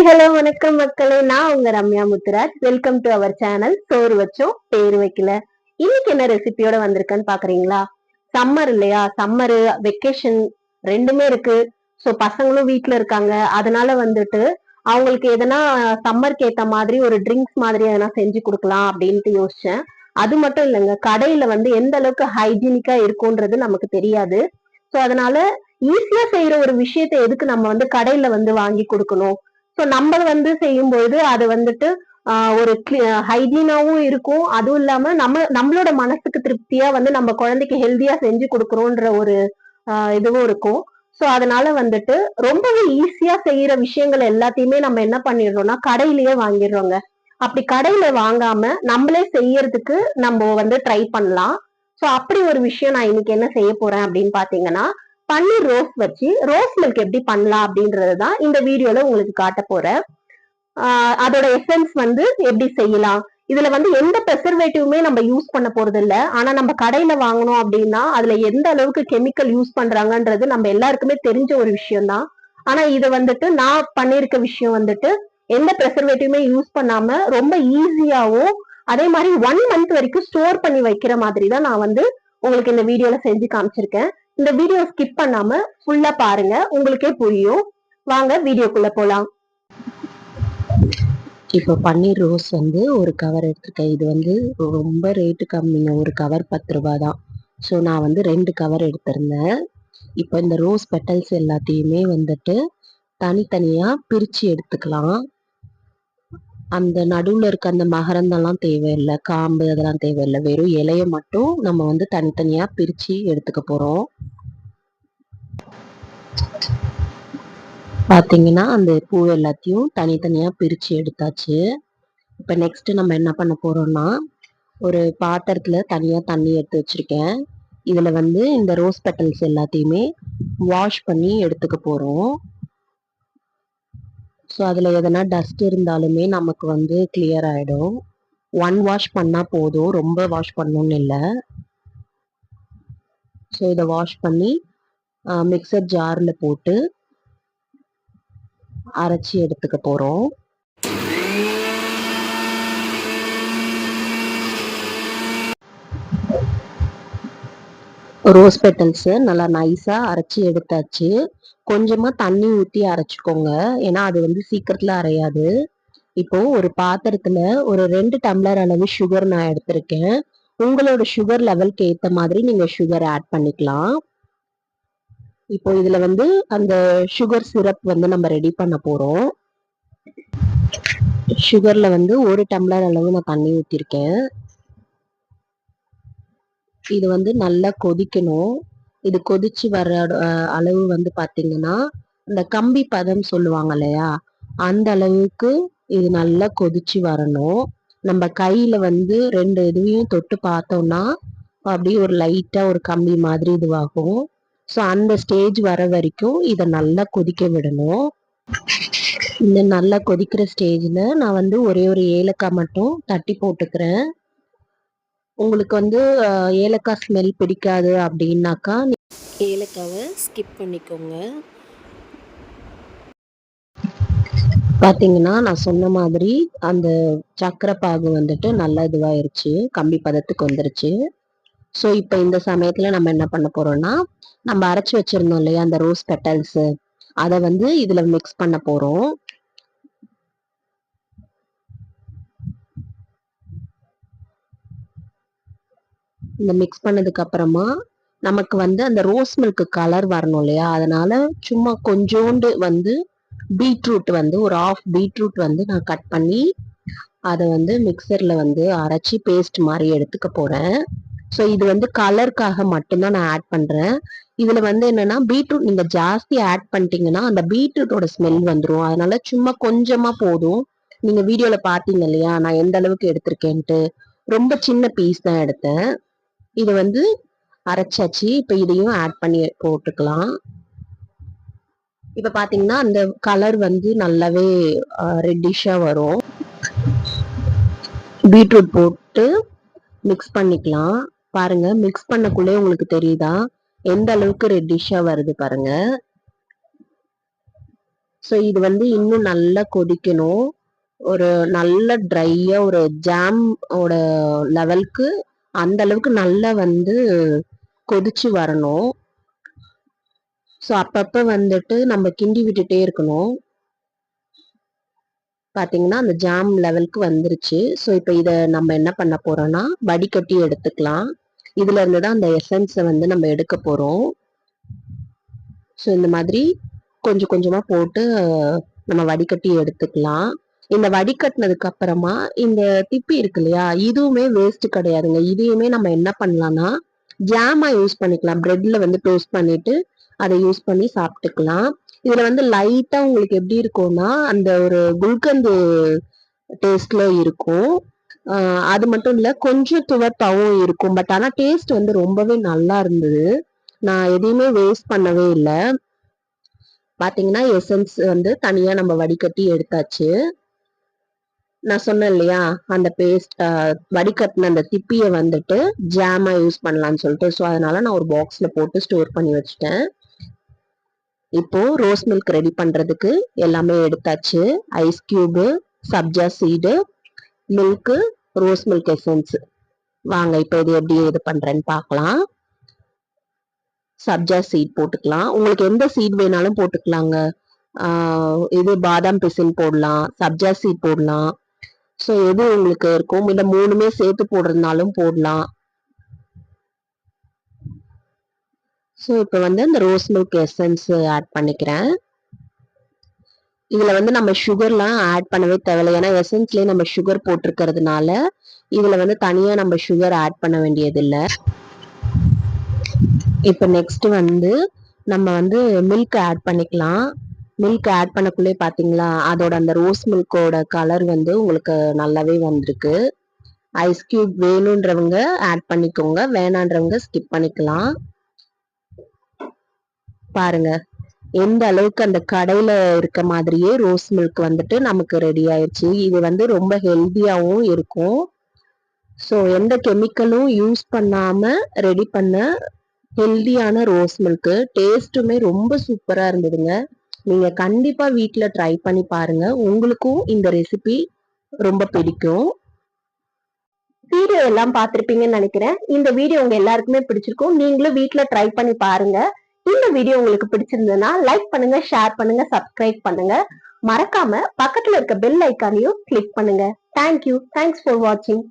Hi hello வணக்கம் மக்களே, நான் உங்க Ramya Muthuraj. Welcome to our channel. சோறு வச்சோம் பேரு வைக்கல. இன்னைக்கு என்ன ரெசிபியோட வந்திருக்கேன்னு பாக்குறீங்களா? சம்மர் இல்லையா? சம்மரு வெக்கேஷன் ரெண்டுமே இருக்கு. சோ பசங்களும் வீட்டுல இருக்காங்க. அதனால வந்துட்டு அவங்களுக்கு எதனா சம்மருக்கு ஏத்த மாதிரி ஒரு ட்ரிங்க்ஸ் மாதிரி எதனா செஞ்சு கொடுக்கலாம் அப்படின்ட்டு யோசிச்சேன். அது மட்டும் இல்லைங்க, கடையில வந்து எந்த அளவுக்கு ஹைஜீனிக்கா இருக்கும்ன்றது நமக்கு தெரியாது. சோ அதனால ஈஸியா செய்யற ஒரு விஷயத்தை எதுக்கு நம்ம வந்து கடையில வந்து வாங்கி கொடுக்கணும். சோ நம்ம வந்து செய்யும்போது அது வந்துட்டு ஒரு ஹைஜீனாவும் இருக்கும். அதுவும் இல்லாம நம்மளோட மனசுக்கு திருப்தியா வந்து நம்ம குழந்தைக்கு ஹெல்தியா செஞ்சு கொடுக்கறோன்ற ஒரு இதுவும் இருக்கும். சோ அதனால வந்துட்டு ரொம்பவே ஈஸியா செய்யற விஷயங்கள் எல்லாத்தையுமே நம்ம என்ன பண்ணிடுறோம்னா கடையிலேயே வாங்கிடுறோங்க. அப்படி கடையில வாங்காம நம்மளே செய்யறதுக்கு நம்ம வந்து ட்ரை பண்ணலாம். சோ அப்படி ஒரு விஷயம் நான் இன்னைக்கு என்ன செய்ய போறேன் அப்படின்னு பாத்தீங்கன்னா, பன்னீர் ரோஸ் வச்சு ரோஸ் மில்க் எப்படி பண்ணலாம் அப்படின்றதுதான் இந்த வீடியோல உங்களுக்கு காட்ட போறேன். அதோட எசன்ஸ் வந்து எப்படி செய்யலாம், இதுல வந்து எந்த ப்ரெசர்வேட்டிவுமே நம்ம யூஸ் பண்ண போறது இல்ல. ஆனா நம்ம கடையில வாங்கணும் அப்படின்னா அதுல எந்த அளவுக்கு கெமிக்கல் யூஸ் பண்றாங்கன்றது நம்ம எல்லாருக்குமே தெரிஞ்ச ஒரு விஷயம் தான். ஆனா இத வந்துட்டு நான் பண்ணிருக்க விஷயம் வந்துட்டு எந்த ப்ரெசர்வேட்டிவுமே யூஸ் பண்ணாம ரொம்ப ஈஸியாவும், அதே மாதிரி 1 மந்த் வரைக்கும் ஸ்டோர் பண்ணி வைக்கிற மாதிரி தான் நான் வந்து உங்களுக்கு இந்த வீடியோல செஞ்சு காமிச்சிருக்கேன். இந்த வீடியோ ஸ்கிப் பண்ணாம ஃபுல்லா பாருங்க, உங்களுக்கே புரியும். வாங்க வீடியோக்குள்ள போலாம். இப்போ பன்னீர் ரோஸ் வந்து ஒரு கவர் எடுத்திருக்கேன். இது வந்து ரொம்ப ரேட்டு கம்மிங்க, ஒரு கவர் 10 ரூபா தான். ஸோ நான் வந்து 2 கவர் எடுத்திருந்தேன். இப்போ இந்த ரோஸ் பெட்டல்ஸ் எல்லாத்தையுமே வந்துட்டு தனித்தனியாக பிரித்து எடுத்துக்கலாம். அந்த நடுவில் இருக்க அந்த மகரந்தெல்லாம் தேவையில்லை, காம்பு அதெல்லாம் தேவையில்லை. வெறும் இலையை மட்டும் நம்ம வந்து தனித்தனியாக பிரித்து எடுத்துக்க போகிறோம். பார்த்தீங்கன்னா அந்த பூ எல்லாத்தையும் தனித்தனியாக பிரித்து எடுத்தாச்சு. இப்போ நெக்ஸ்ட்டு நம்ம என்ன பண்ண போகிறோம்னா, ஒரு பாத்திரத்தில் தனியாக தண்ணி எடுத்து வச்சுருக்கேன். இதில் வந்து இந்த ரோஸ் பெட்டல்ஸ் எல்லாத்தையுமே வாஷ் பண்ணி எடுத்துக்க போகிறோம். ஸோ அதில் எதனா டஸ்ட் இருந்தாலுமே நமக்கு வந்து கிளியர் ஆகிடும். 1 வாஷ் பண்ணால் போதும், ரொம்ப வாஷ் பண்ணணும்னு இல்லை. ஸோ இதை வாஷ் பண்ணி மிக்சர் ஜாரில் போட்டு அரைச்சி எடுத்துக்க போகிறோம். ரோஸ் பெட்டல்ஸு நல்லா நைஸாக அரைச்சி எடுத்தாச்சு. கொஞ்சமாக தண்ணி ஊற்றி அரைச்சிக்கோங்க, ஏன்னா அது வந்து சீக்கிரத்தில் அரையாது. இப்போது ஒரு பாத்திரத்தில் ஒரு 2 டம்ளர் அளவு சுகர் நான் எடுத்திருக்கேன். உங்களோட சுகர் லெவலுக்கு ஏற்ற மாதிரி நீங்கள் சுகர் ஆட் பண்ணிக்கலாம். இப்போ இதில் வந்து அந்த சுகர் சிரப் வந்து நம்ம ரெடி பண்ண போகிறோம். சுகரில் வந்து 1 டம்ளர் அளவு நான் தண்ணி ஊற்றிருக்கேன். இது வந்து நல்லா கொதிக்கணும். இது கொதிச்சு வர்ற அளவு வந்து பார்த்தீங்கன்னா, இந்த கம்பி பதம் சொல்லுவாங்க இல்லையா, அந்த அளவுக்கு இது நல்லா கொதிச்சு வரணும். நம்ம கையில வந்து 2 இதுவையும் தொட்டு பார்த்தோம்னா அப்படியே ஒரு லைட்டா ஒரு கம்பி மாதிரி இதுவாகும். ஸோ அந்த ஸ்டேஜ் வர வரைக்கும் இதை நல்லா கொதிக்க விடணும். இந்த நல்லா கொதிக்கிற ஸ்டேஜில் நான் வந்து ஒரே ஒரு ஏலக்காய் மட்டும் தட்டி போட்டுக்கிறேன். உங்களுக்கு வந்து ஏலக்காய் ஸ்மெல் பிடிக்காது அப்படின்னாக்கா ஏலக்காவை ஸ்கிப் பண்ணிக்கோங்க. பார்த்தீங்கன்னா நான் சொன்ன மாதிரி அந்த சர்க்கரை பாகு வந்துட்டு நல்லா இதுவாயிருச்சு, கம்பி பதத்துக்கு வந்துருச்சு. ஸோ இப்போ இந்த சமயத்தில் நம்ம என்ன பண்ண போகிறோம்னா, நம்ம அரைச்சி வச்சுருந்தோம் இல்லையா அந்த ரோஸ் பெட்டல்ஸு, அதை வந்து இதில் மிக்ஸ் பண்ண போகிறோம். இந்த மிக்ஸ் பண்ணதுக்கு அப்புறமா நமக்கு வந்து அந்த ரோஸ் மில்க் கலர் வரணும் இல்லையா, அதனால சும்மா கொஞ்சோண்டு வந்து பீட்ரூட் வந்து ஒரு 1/2 பீட்ரூட் வந்து நான் கட் பண்ணி அதை வந்து மிக்சரில் வந்து அரைச்சி பேஸ்ட் மாதிரி எடுத்துக்க போகிறேன். ஸோ இது வந்து கலருக்காக மட்டும்தான் நான் ஆட் பண்ணுறேன். இதில் வந்து என்னென்னா பீட்ரூட் நீங்கள் ஜாஸ்தி ஆட் பண்ணிட்டீங்கன்னா அந்த பீட்ரூட்டோட ஸ்மெல் வந்துடும். அதனால சும்மா கொஞ்சமாக போதும். நீங்கள் வீடியோவில் பார்த்தீங்க இல்லையா நான் எந்த அளவுக்கு எடுத்திருக்கேன்ட்டு, ரொம்ப சின்ன பீஸ் தான் எடுத்தேன். இது வந்து அரைச்சாச்சு. இப்போ இதையும் ஆட் பண்ணி போட்டுக்கலாம். இப்போ பார்த்தீங்கன்னா அந்த கலர் வந்து நல்லாவே ரெட்டிஷாக வரும். பீட்ரூட் போட்டு மிக்ஸ் பண்ணிக்கலாம். பாருங்க, மிக்ஸ் பண்ணக்குள்ளே உங்களுக்கு தெரியுதா எந்த அளவுக்கு ரெட்டிஷாக வருது பாருங்க. ஸோ இது வந்து இன்னும் நல்லா கொதிக்கணும். ஒரு நல்ல ட்ரையா ஒரு ஜாம் ஓட லெவலுக்கு அந்த அளவுக்கு நல்லா வந்து கொதிச்சு வரணும். ஸோ அப்பப்ப வந்துட்டு நம்ம கிண்டி விட்டுட்டே இருக்கணும். பாத்தீங்கன்னா அந்த ஜாம் லெவலுக்கு வந்துருச்சு. ஸோ இப்போ இதை நம்ம என்ன பண்ண போறோம்னா வடிகட்டி எடுத்துக்கலாம். இதுல இருந்து தான் அந்த எசன்ஸை வந்து நம்ம எடுக்க போறோம். ஸோ இந்த மாதிரி கொஞ்சம் கொஞ்சமா போட்டு நம்ம வடிகட்டி எடுத்துக்கலாம். இந்த வடிகட்டினதுக்கு அப்புறமா இந்த திப்பி இருக்கு இல்லையா, இதுவுமே வேஸ்ட் கிடையாதுங்க. இதையுமே நம்ம என்ன பண்ணலாம்னா ஜாமா யூஸ் பண்ணிக்கலாம். பிரெட்ல வந்து டோஸ்ட் பண்ணிட்டு அதை யூஸ் பண்ணி சாப்பிட்டுக்கலாம். இதுல வந்து லைட்டா உங்களுக்கு எப்படி இருக்கும்னா அந்த ஒரு குல்கந்து டேஸ்ட்ல இருக்கும். அது மட்டும் இல்ல கொஞ்சம் துவர்ப்பாவும் இருக்கும். பட் ஆனா டேஸ்ட் வந்து ரொம்பவே நல்லா இருந்தது. நான் எதையுமே வேஸ்ட் பண்ணவே இல்லை. பாத்தீங்கன்னா எசன்ஸ் வந்து தனியா நம்ம வடிகட்டி எடுத்தாச்சு. நான் சொன்னேன் இல்லையா அந்த பேஸ்ட் வடிகட்டின அந்த திப்பியை வந்துட்டு ஜாமா யூஸ் பண்ணலாம்னு சொல்லிட்டு. ஸோ அதனால நான் ஒரு பாக்ஸ்ல போட்டு ஸ்டோர் பண்ணி வச்சுட்டேன். இப்போ ரோஸ் மில்க் ரெடி பண்றதுக்கு எல்லாமே எடுத்தாச்சு. Ice cube, sabja seed, milk, rose milk essence. வாங்க இப்போ இது எப்படி இது பண்றேன்னு பார்க்கலாம். சப்ஜா சீட் போட்டுக்கலாம். உங்களுக்கு எந்த சீட் வேணாலும் போட்டுக்கலாங்க. இது பாதாம் பிசின் போடலாம், சப்ஜா சீட் போடலாம். ஸோ எது உங்களுக்கு இருக்கும், இல்ல மூணுமே சேர்த்து போடுறதுனாலும் போடலாம். ஸோ இப்போ வந்து இந்த ரோஸ் மில்க் எசன்ஸ் ஆட் பண்ணிக்கிறேன். இதுல வந்து நம்ம சுகர்லாம் ஆட் பண்ணவே தேவையில்லை. ஏன்னா எசன்ஸ்லயே நம்ம சுகர் போட்டிருக்கிறதுனால இதுல வந்து தனியா நம்ம சுகர் ஆட் பண்ண வேண்டியது இல்லை. இப்போ நெக்ஸ்ட் வந்து நம்ம வந்து மில்க் ஆட் பண்ணிக்கலாம். மில்க் ஆட் பண்ணக்குள்ளே பாத்தீங்களா அதோட அந்த ரோஸ் மில்கோட கலர் வந்து உங்களுக்கு நல்லாவே வந்திருக்கு. ஐஸ் கியூப் வேணுன்றவங்க ஆட் பண்ணிக்கோங்க, வேணான்றவங்க ஸ்கிப் பண்ணிக்கலாம். பாருங்க எந்த அளவுக்கு அந்த கடையில இருக்க மாதிரியே ரோஸ் மில்க் வந்துட்டு நமக்கு ரெடி ஆயிடுச்சு. இது வந்து ரொம்ப ஹெல்தியாவும் இருக்கும். ஸோ எந்த கெமிக்கலும் யூஸ் பண்ணாம ரெடி பண்ண ஹெல்தியான ரோஸ் மில்க். டேஸ்ட்டுமே ரொம்ப சூப்பரா இருந்ததுங்க. நீங்க கண்டிப்பா வீட்ல ட்ரை பண்ணி பாருங்க. உங்களுக்கும் இந்த ரெசிபி ரொம்ப பிடிக்கும். வீடியோ எல்லாம் பார்த்திருப்பீங்கன்னு நினைக்கிறேன். இந்த வீடியோ உங்க எல்லாருக்குமே பிடிச்சிருக்கும். நீங்களும் வீட்ல ட்ரை பண்ணி பாருங்க. இந்த வீடியோ உங்களுக்கு பிடிச்சிருந்ததுன்னா லைக் பண்ணுங்க, ஷேர் பண்ணுங்க, சப்ஸ்கிரைப் பண்ணுங்க. மறக்காம பக்கத்துல இருக்க பெல் ஐக்கானையும் கிளிக் பண்ணுங்க. தேங்க்யூ. தேங்க்ஸ் ஃபார் வாட்சிங்.